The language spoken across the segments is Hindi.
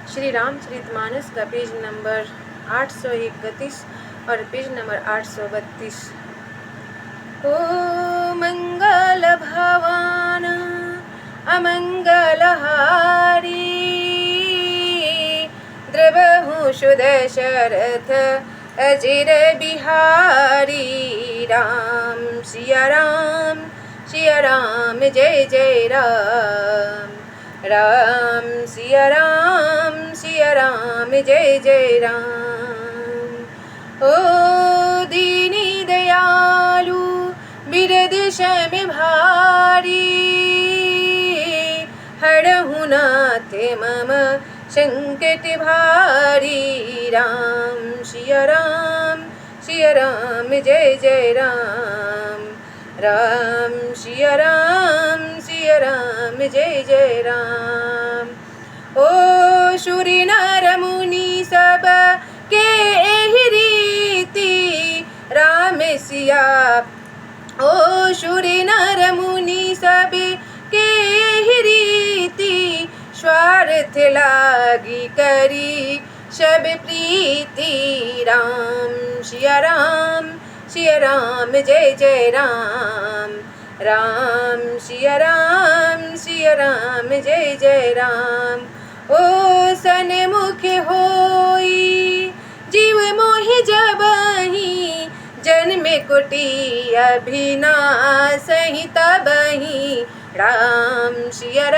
श्री रामचरितमानस का पेज नंबर 831 और पेज नंबर 832। ओ मंगल भवान अमंगलहारी, द्रवहु सुदशरथ अजिर बिहारी। राम सिया राम जय जय राम। राम सिया राम जय जय राम। ओ दीनी दयालु बिरद शम भारी, हरहु नाथ मम संकट भारी। राम सिया राम जय जय राम। राम सिया राम जय जय राम। ओ सूरि नर मुनि सब के एहि रीति, राम सिया। ओ सूरि नर मुनि सब के एहि रीति, स्वार्थ लागी करी सब प्रीति। राम सिया राम जय जय राम। राम सिया राम जय जय राम। ओ सन्मुख होई जीव मोहि जबहि, जन्म कोटि अभिनाशहि तबहि। राम सिया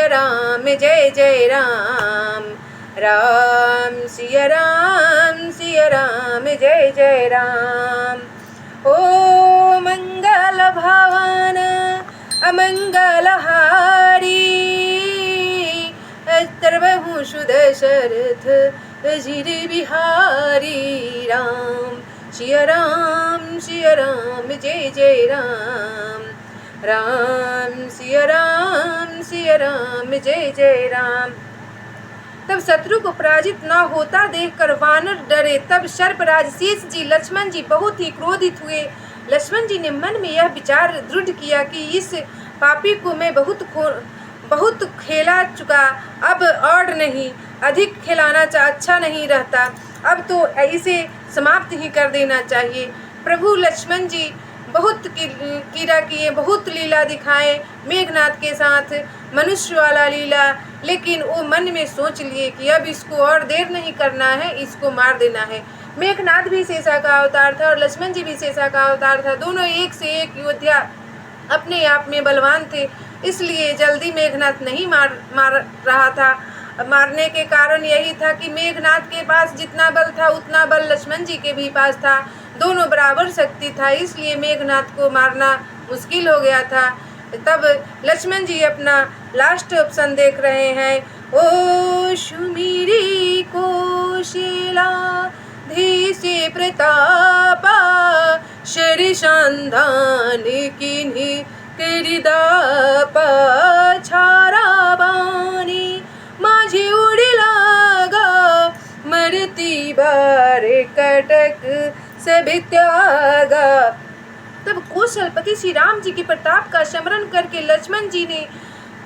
राम जय जय राम। राम सिया राम जय जय राम। ओ मंगल भवन अमंगलहारी, द्रवहु सुदशरथ अजिर बिहारी। राम सिया राम जय जय राम। राम सिया राम जय जय राम। तब शत्रु को पराजित न होता देखकर वानर डरे। तब सर्पराज शेष जी लक्ष्मण जी बहुत ही क्रोधित हुए। लक्ष्मण जी ने मन में यह विचार दृढ़ किया कि इस पापी को मैं बहुत खेला चुका, अब और नहीं, अधिक खिलाना अच्छा नहीं रहता, अब तो इसे समाप्त ही कर देना चाहिए। प्रभु लक्ष्मण जी बहुत कीड़ा किए, बहुत लीला दिखाए मेघनाथ के साथ, मनुष्य वाला लीला, लेकिन वो मन में सोच लिए कि अब इसको और देर नहीं करना है, इसको मार देना है। मेघनाथ भी शेषा का अवतार था और लक्ष्मण जी भी शेषा का अवतार था। दोनों एक से एक योद्धा अपने आप में बलवान थे, इसलिए जल्दी मेघनाथ नहीं मार रहा था। मारने के कारण यही था कि मेघनाथ के पास जितना बल था उतना बल लक्ष्मण जी के भी पास था, दोनों बराबर शक्ति था, इसलिए मेघनाथ को मारना मुश्किल हो गया था। तब लक्ष्मण जी अपना लास्ट ऑप्शन देख रहे हैं। ओ सुमिरी कौशला धीसे प्रतापा, शरिसंधान किन्हीं करिदापा। छारा बानी माझे उड़ी लागा, मरती बार कटक सब त्यागा। तब कौशलपति श्री राम जी के प्रताप का स्मरण करके लक्ष्मण जी ने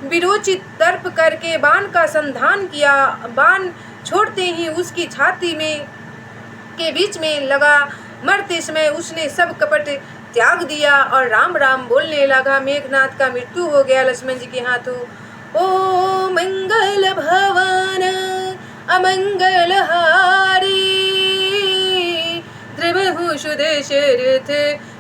विरोचित दर्प करके बाण का संधान किया। बाण छोड़ते ही उसकी छाती में के बीच में लगा। मरते समय उसने सब कपट त्याग दिया और राम राम बोलने लगा। मेघनाथ का मृत्यु हो गया लक्ष्मण जी के हाथों। ओ मंगल भवन अमंगलहारी, द्रवहु सुदशरथ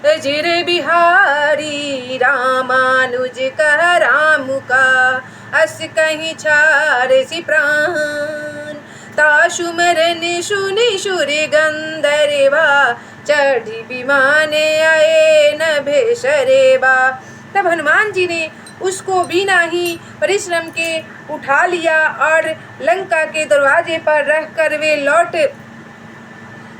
अजिर बिहारी। रामानुज कह राम का अस कहीं छार सी प्राण, ताशु मरन सुनि सुरि गंधर्वा, चढ़ी विमाने आए नभे सरेबा। तब हनुमान जी ने उसको बिना ही परिश्रम के उठा लिया और लंका के दरवाजे पर रखकर वे लौट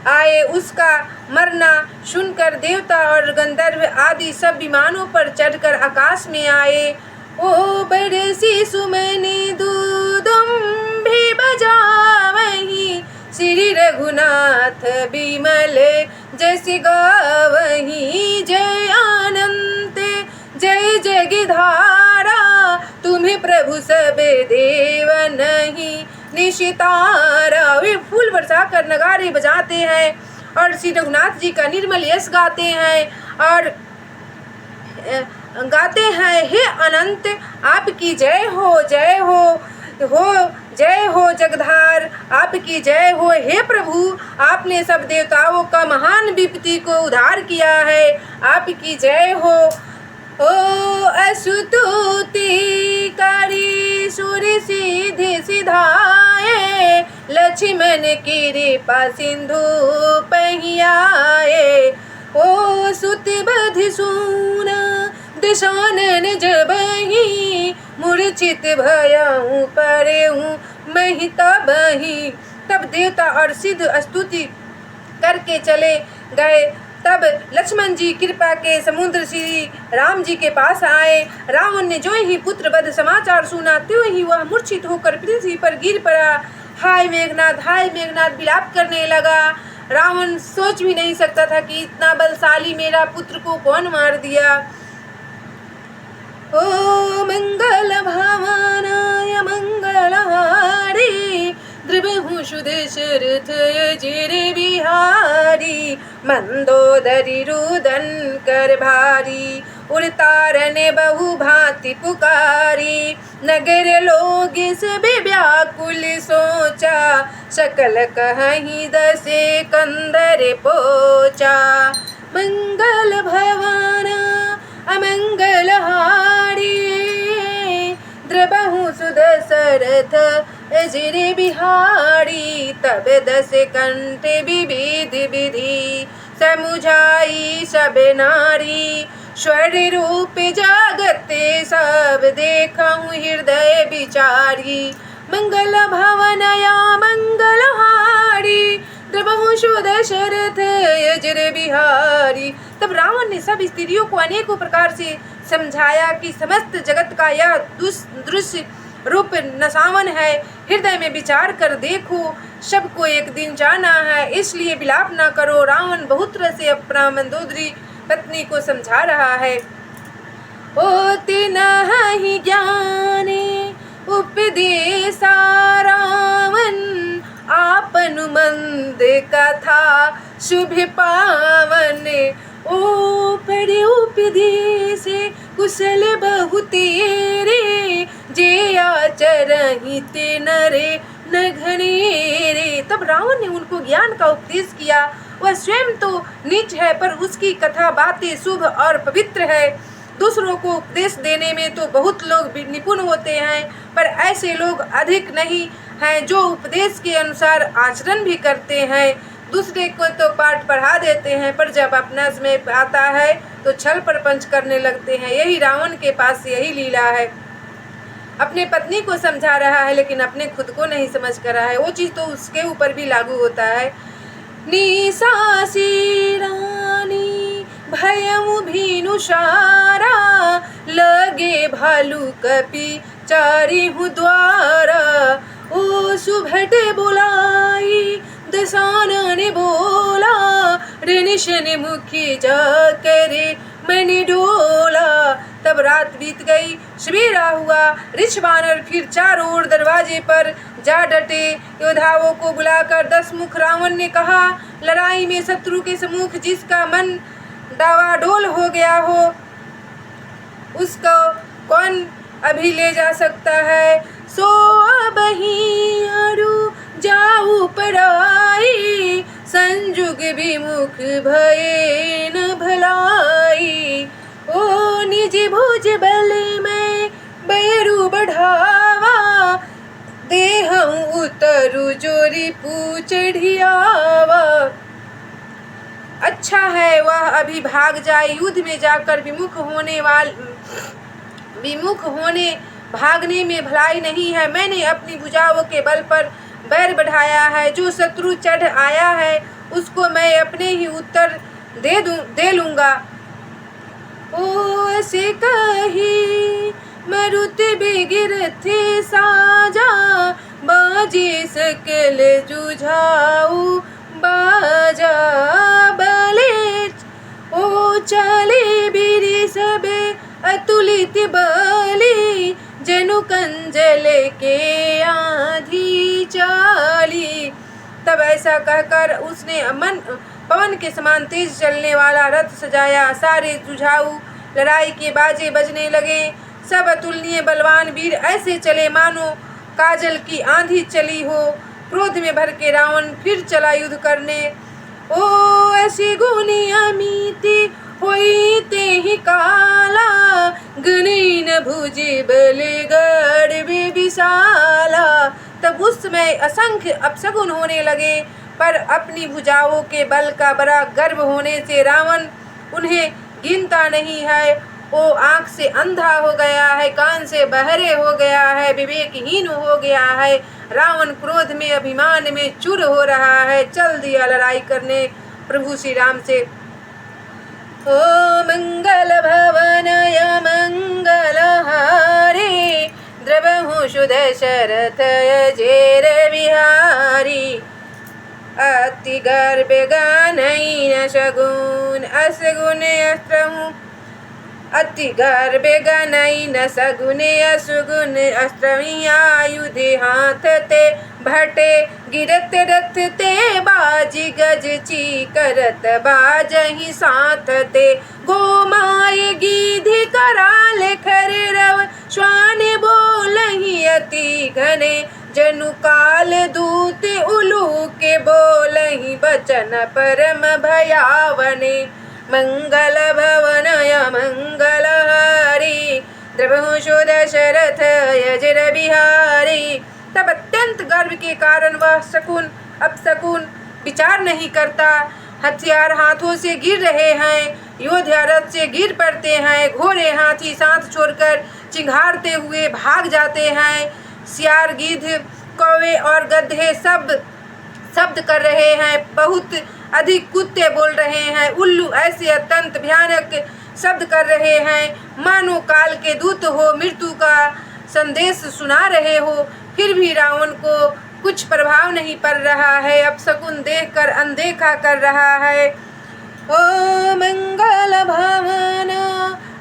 आए। उसका मरना सुनकर देवता और गंधर्व आदि सब विमानों पर चढ़कर आकाश में आए। ओ बरसी सुमनि दुदुम्भी बजावहीं, श्री रघुनाथ बिमल जस गावहीं। जय अनंत जय जगधारा, तुम्हें प्रभु सब देव नहीं निशितारा। वे फूल बरसा कर नगारे बजाते हैं और श्री रघुनाथ जी का निर्मल यश गाते हैं और गाते हैं, हे अनंत आपकी जय हो, जय हो जय हो जगधार आपकी जय हो। हे प्रभु आपने सब देवताओं का महान विपत्ति को उद्धार किया है, आपकी जय हो। ओ असुतुति करी सुर सीधे सिधाए, लक्ष्मण कृपा सिंधु पहियाए। ओ सुति बधि सून दशानन जबहि, मूर्छित भयउ परेउ महि तबहि। तब देवता और सिद्ध स्तुति करके चले गए। तब लक्ष्मण जी कृपा के समुद्र श्री राम जी के पास आए। रावण ने जो ही पुत्र वध समाचार सुना त्यों ही वह मूर्छित होकर पृथ्वी पर गिर पड़ा। हाय मेघनाथ विलाप करने लगा। रावण सोच भी नहीं सकता था कि इतना बलशाली मेरा पुत्र को कौन मार दिया। ओ मंगल भवानाय मंगलहारी, द्रवहु सुदशरथ अजिर बिहारी। मंदोदरी रुदन कर भारी, उड़तारने बहु भांति पुकारी। नगर लोग सब व्याकुल सोचा, सकल कहीं दसे कंदर पोचा। मंगल भवाना अमंगलहारी, द्रवहु सुदशरथ अजिर बिहारी। तब दस कंठ विविध विधि, समुझाई सब नारी। स्वर रूप जागते सब, देखहु हृदय विचारी। मंगल भवनया मंगलहारी, द्रवहु सुदशरथ अजिर बिहारी। तब रावण ने सब स्त्रियों को अनेकों प्रकार से समझाया कि समस्त जगत का यह दृश्य रूप नसावन है। हृदय में विचार कर देखो, सबको एक दिन जाना है, इसलिए विलाप न करो। रावण बहुत तरह से अपना मंदोदरी पत्नी को समझा रहा है। होते नहीं ज्ञाने उपदेशा रावण, आपनु मंद कथा शुभ पावन। ओ पढ़े उपदेश कुशल बहु तेरे, जे आचरहि ते नरे न घनेरे। तब रावण ने उनको ज्ञान का उपदेश किया। वह स्वयं तो नीच है, पर उसकी कथा बातें शुभ और पवित्र है। दूसरों को उपदेश देने में तो बहुत लोग निपुण होते हैं, पर ऐसे लोग अधिक नहीं हैं जो उपदेश के अनुसार आचरण भी करते हैं। दूसरे को तो पाठ पढ़ा देते हैं, पर जब अपना समय आता है तो छल प्रपंच करने लगते हैं। यही रावण के पास यही लीला है। अपने पत्नी को समझा रहा है, लेकिन अपने खुद को नहीं समझ कर रहा है। वो चीज़ तो उसके ऊपर भी लागू होता है। निसासी रानी भयमु भीनुषारा, लगे भालू कपि चारिहु द्वारा। ओ सुभट बुलाई दसानन बोला, ऋनिशन मुखी जा करे मन डोला। तब रात बीत गई, सवेरा हुआ। ऋष वानर फिर चारों ओर दरवाजे पर जा डटे। योद्धाओं को बुलाकर 10 मुख रावण ने कहा, लड़ाई में शत्रु के सम्मुख जिसका मन डावाडोल हो गया हो, उसको कौन अभी ले जा सकता है। सो अबहि अरु जाऊ पराई, संजुग विमुख भये न भलाई। ओ निज भुज बल में बैरु बढ़ावा, देहं उतरु जोरी पूछ ढियावा। अच्छा है वह अभी भाग जाए। युद्ध में जाकर विमुख होने भागने में भलाई नहीं है। मैंने अपनी भुजाओं के बल पर बैर बढ़ाया है। जो शत्रु चढ़ आया है उसको मैं अपने ही उत्तर दे लूँगा। ओ से कही मरुत बिगिर थे साजा, बाजे सकल जुझाऊ बाजा। बले ओ चले बीरी सबे अतुलित बली, जनु कंजल के आधी तब ऐसा कहकर उसने पवन के समान तेज चलने वाला रथ सजाया। सारे जुझाऊ लड़ाई के बाजे बजने लगे। सब अतुलनीय बलवान वीर ऐसे चले मानो काजल की आंधी चली हो। क्रोध में भर के रावण फिर चला युद्ध करने। ओ ऐसी गुनी अमिति होई ते ही काला, गणी न भुजे बले गढ़ विशाला। तब उस समय असंख्य अपशकुन होने लगे, पर अपनी भुजाओं के बल का बड़ा गर्व होने से रावण उन्हें गिनता नहीं है। वो आँख से अंधा हो गया है, कान से बहरे हो गया है, विवेकहीन हो गया है। रावण क्रोध में अभिमान में चूर हो रहा है। चल दिया लड़ाई करने प्रभु श्री राम से। ओ मंगल भवनय मंगल हारी, द्रवहु दशरथ अजेर बिहारी। अति गर्भ गनई न शगुन असगुन अस्त्रहु, अति गर्भ गनई न सगुन असुगुन अस्त्रहि। आयुधे हाथ ते भटे गिरत रथ ते, बाजी गज चीकरत बाजहि साथ ते। गोमाय गीधी कराल खर रव, श्वान बोलहि अति घने। जनु काल दूत उलू के बोलहि, बचन परम भयावने। मंगल भवनय मंगल हारी, द्रवहु दशरथ अजेर बिहारी। तब अत्यंत गर्व के कारण वह शकुन अपशकुन विचार नहीं करता। हथियार हाथों से गिर रहे हैं, योद्धा रथ से गिर पड़ते हैं, घोड़े हाथी साथ छोड़कर चिंघाड़ते हुए भाग जाते हैं। सियार गिद्ध कौवे और गधे सब शब्द कर रहे हैं, बहुत अधिक कुत्ते बोल रहे हैं। उल्लू ऐसे अत्यंत भयानक शब्द कर रहे हैं, मानो काल के दूत हो, मृत्यु का संदेश सुना रहे हो। फिर भी रावण को कुछ प्रभाव नहीं पड़ रहा है, अपशकुन देखकर अनदेखा कर रहा है। ओ मंगल भवन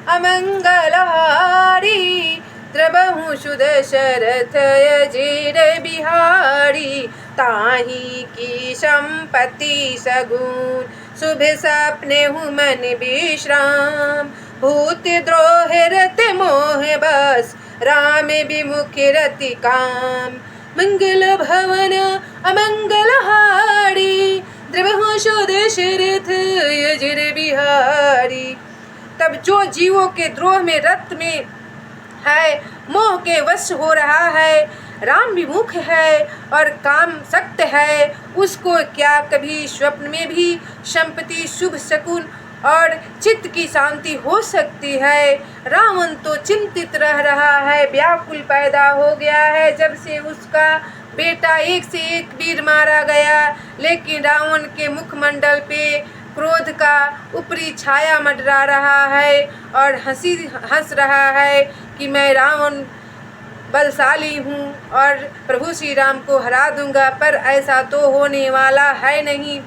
अमंगल हारी, द्रवहु दशरथ अजेर बिहारी। ताहि की संपत्ति सगुन, शुभ सपने हूँ मन विश्राम। भूत द्रोह रत मोह बस, राम विमुख रति काम। मंगल भवन अमंगल हारी, द्रवहु दशरथ अजेर बिहारी। तब जो जीवों के द्रोह में रत में है, मोह के वश हो रहा है, राम विमुख है और काम सक्त है, उसको क्या कभी स्वप्न में भी संपत्ति शुभ शकुन और चित्त की शांति हो सकती है। रावण तो चिंतित रह रहा है, व्याकुल पैदा हो गया है जब से उसका बेटा एक से एक वीर मारा गया। लेकिन रावण के मुखमंडल पे क्रोध का ऊपरी छाया मंडरा रहा है और हंस रहा है कि मैं रावण बलशाली हूँ और प्रभु श्री राम को हरा दूंगा, पर ऐसा तो होने वाला है नहीं।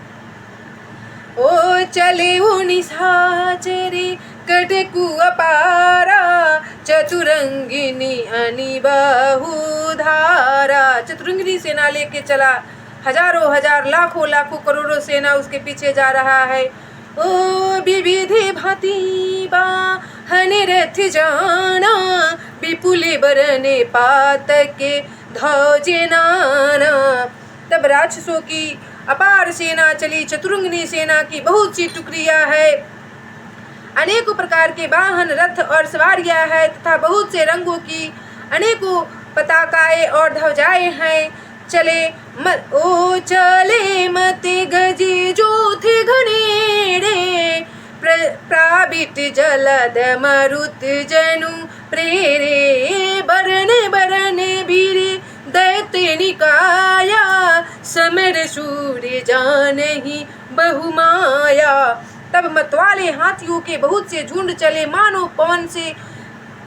ओ चले निशाचरी कटकु अपारा, चतुरंगिनी अनि बहुधारा। चतुरंगिनी सेना लेके चला, हजारों हजार लाखों लाखों करोड़ों सेना उसके पीछे जा रहा है। ओ विविधि भांति बाहन रथ जाना, विपुले बरने पात के ध्वजे नाना। तब राक्षसों की अपार सेना चली, चतुरंगिनी सेना की बहुत सी टुकड़ियां है, अनेकों प्रकार के वाहन रथ और सवारियां हैं तथा बहुत से रंगों की अनेकों पताकाएं और ध्वजाएं हैं। चले मते गजे जो थे घनेरे, प्राबित जलद मरुत जनु प्रेरे। बरने बरने वीरे दैत्य निकाया, समर सूर्य जानहि बहुमाया। तब मतवाले हाथियों के बहुत से झुंड चले, मानो पवन से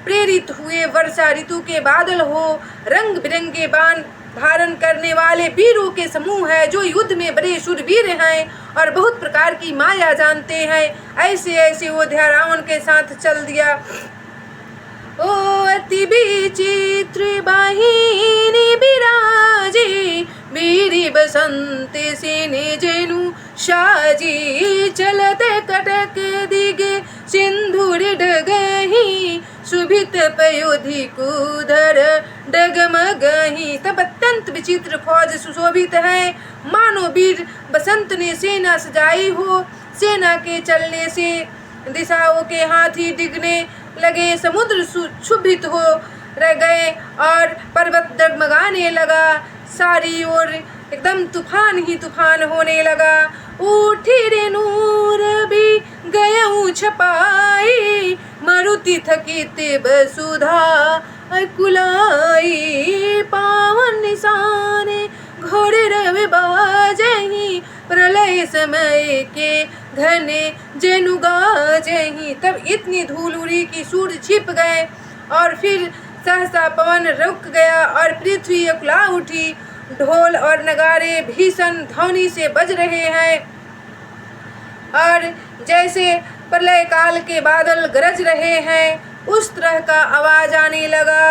प्रेरित हुए वर्षा ऋतु के बादल हो। रंग बिरंगे बाण धारण करने वाले वीरों के समूह है, जो युद्ध में बड़े शूरवीर हैं और बहुत प्रकार की माया जानते हैं। ऐसे ऐसे योद्धा रावण के साथ चल दिया। ओ अति विचित्र बाहिनी बिराजे, वीरी बसा बसंत सेने जेनु शाजी चलत कटक दिगे सिंधुर डगही सुभित पयोधि कुधर डगमगही। तब अत्यंत विचित्र फौज सुशोभित है, मानो वीर बसंत ने सेना सजाई हो। सेना के चलने से दिशाओं के हाथी डिगने लगे, समुद्र क्षुभित हो रह गए और पर्वत डगमगाने लगा। सारी ओर एकदम तूफान ही तूफान होने लगा। उठी रे नूर भी गयऊ छपाई, मारुति थकित बसुधा कुलाई। पावन निशाने घोड़े रवे बाजही, प्रलय समय के घने जेनु गाजही। तब इतनी धूल उड़ी कि सूर्य छिप गए और फिर सहसा पवन रुक गया और पृथ्वी उकला उठी। ढोल और नगाड़े भीषण ध्वनि से बज रहे हैं और जैसे प्रलय काल के बादल गरज रहे हैं, उस तरह का आवाज आने लगा।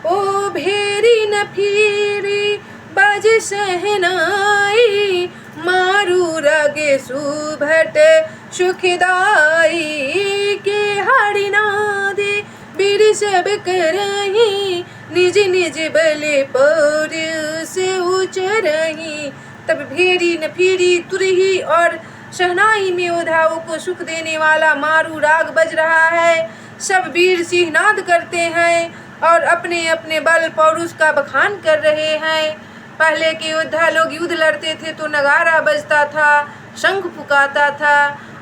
ओ भेरी न फिरी बज सहनाई, मारू रागे सुभट सुखदाई। के हरिनादे बीर सब करही, निज निज बले पर से उचरही। तब भेरी न फिरी तुरही और शहनाई में उधाओं को सुख देने वाला मारू राग बज रहा है। सब वीर सिंहनाद करते हैं और अपने अपने बल पौरुष का बखान कर रहे हैं। पहले के योद्धा लोग युद्ध लड़ते थे तो नगारा बजता था, शंख फुकाता था।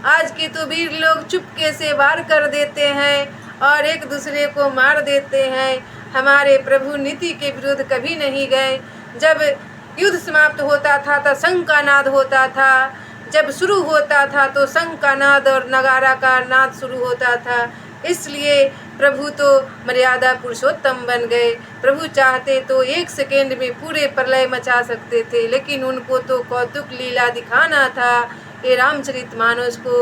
आज के तो वीर लोग चुपके से वार कर देते हैं और एक दूसरे को मार देते हैं। हमारे प्रभु नीति के विरुद्ध कभी नहीं गए। जब युद्ध समाप्त होता था तो शंख का नाद होता था, जब शुरू होता था तो शंख का नाद और नगारा का नाद शुरू होता था। इसलिए प्रभु तो मर्यादा पुरुषोत्तम बन गए। प्रभु चाहते तो 1 सेकेंड में पूरे प्रलय मचा सकते थे, लेकिन उनको तो कौतुक लीला दिखाना था। ये रामचरितमानस को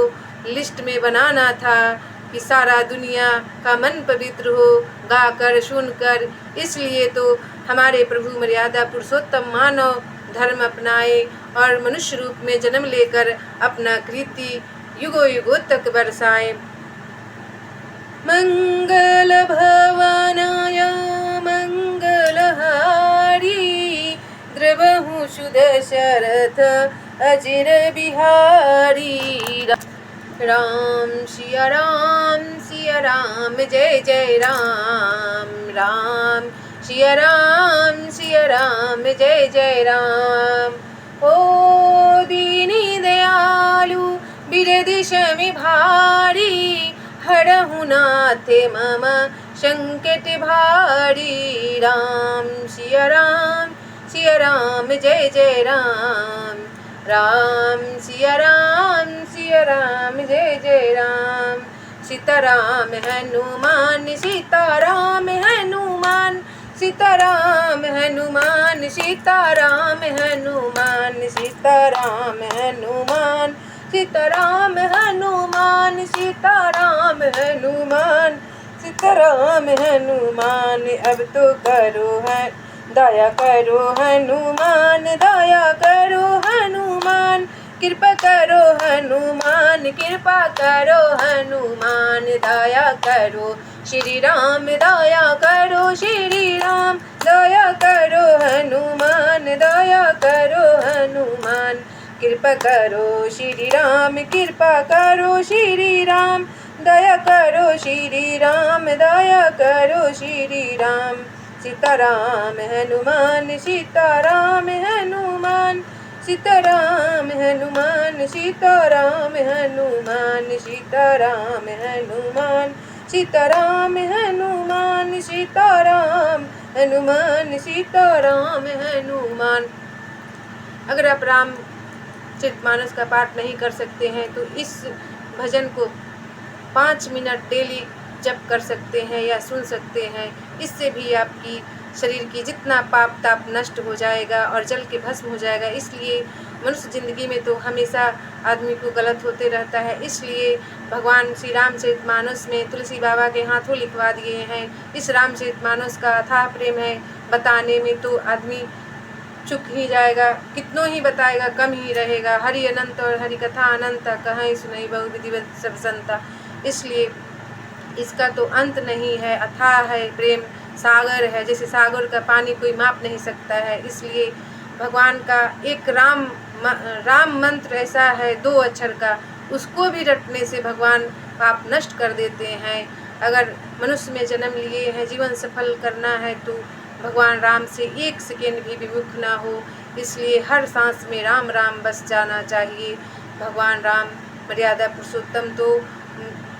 लिस्ट में बनाना था कि सारा दुनिया का मन पवित्र हो गाकर सुनकर। इसलिए तो हमारे प्रभु मर्यादा पुरुषोत्तम मानव धर्म अपनाए और मनुष्य रूप में जन्म लेकर अपना कीर्ति युगों युगों तक बरसाए। मंगल भवनाय मंगलहारी, द्रवहु सुदशरथ अजिर बिहारी। राम सिया राम सिया राम जय जय राम। राम सिया राम सिया राम जय जय राम। ओ दीनी दयालु बिरद शमि भारी, हरहु नाथ मम संकट भारी। राम सिया राम जय जय राम। राम सिया राम जय जय राम। सीताराम हनुमान सीताराम हनुमान, सीताराम हनुमान सीताराम हनुमान, सीताराम हनुमान सीताराम हनुमान, सीताराम हनुमान सीताराम हनुमान। अब तो करो है दया करो हनुमान, दया करो हनुमान। कृपा करो हनुमान, कृपा करो हनुमान। दया करो श्री राम, दया करो श्री राम। दया करो हनुमान, दया करो हनुमान। कृपा करो श्री राम, कृपा करो श्री राम। दया करो श्री राम, दया करो श्री राम। सीताराम हनुमान सीताराम हनुमान, सीताराम हनुमान सीताराम हनुमान। सीताराम हनुमान सीताराम हनुमान, सीताराम हनुमान सीताराम हनुमान। अगर आप रामचरितमानस का पाठ नहीं कर सकते हैं तो इस भजन को 5 मिनट डेली जप कर सकते हैं या सुन सकते हैं। इससे भी आपकी शरीर की जितना पाप ताप नष्ट हो जाएगा और जल के भस्म हो जाएगा। इसलिए मनुष्य ज़िंदगी में तो हमेशा आदमी को गलत होते रहता है। इसलिए भगवान श्री रामचरितमानस में तुलसी बाबा के हाथों लिखवा दिए हैं। इस रामचरितमानस का अथाह प्रेम है, बताने में तो आदमी चुक ही जाएगा, कितनों ही बताएगा कम ही रहेगा। हरि अनंत और हरि कथा अनंत, कहीं सुनई बहु विधिवत सब संता। इसलिए इसका तो अंत नहीं है, अथाह है, प्रेम सागर है, जैसे सागर का पानी कोई माप नहीं सकता है। इसलिए भगवान का एक राम मंत्र ऐसा है 2 अक्षर का, उसको भी रटने से भगवान पाप नष्ट कर देते हैं। अगर मनुष्य में जन्म लिए हैं, जीवन सफल करना है, तो भगवान राम से 1 सेकेंड भी विमुख ना हो। इसलिए हर सांस में राम राम बस जाना चाहिए। भगवान राम मर्यादा पुरुषोत्तम तो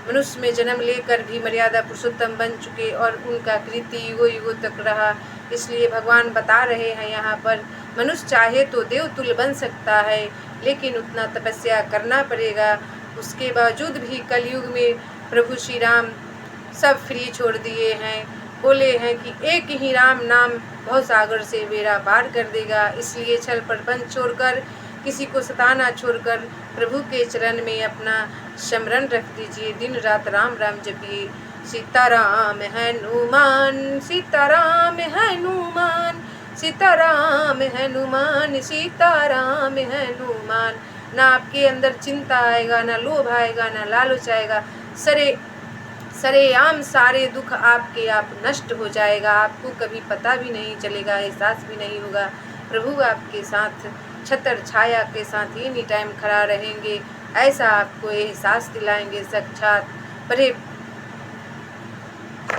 मनुष्य में जन्म लेकर भी मर्यादा पुरुषोत्तम बन चुके और उनका कीर्ति युगों युगों तक रहा। इसलिए भगवान बता रहे हैं यहाँ पर, मनुष्य चाहे तो देवतुल्य बन सकता है, लेकिन उतना तपस्या करना पड़ेगा। उसके बावजूद भी कलयुग में प्रभु श्री राम सब फ्री छोड़ दिए हैं। बोले हैं कि एक ही राम नाम भवसागर से बेड़ा पार कर देगा। इसलिए छल प्रपंच छोड़कर, किसी को सताना छोड़कर प्रभु के चरण में अपना स्मरण रख दीजिए। दिन रात राम राम जपिए। सीताराम हनुमान, सीताराम हनुमान, सीताराम हनुमान, सीताराम हनुमान। ना आपके अंदर चिंता आएगा, ना लोभ आएगा, ना लालच आएगा। सरेआम सारे दुख आपके आप नष्ट हो जाएगा। आपको कभी पता भी नहीं चलेगा, एहसास भी नहीं होगा। प्रभु आपके साथ छत्र छाया के साथ एनी टाइम खड़ा रहेंगे, ऐसा आपको एहसास दिलाएंगे साक्षात। बड़े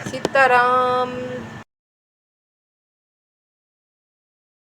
सीताराम।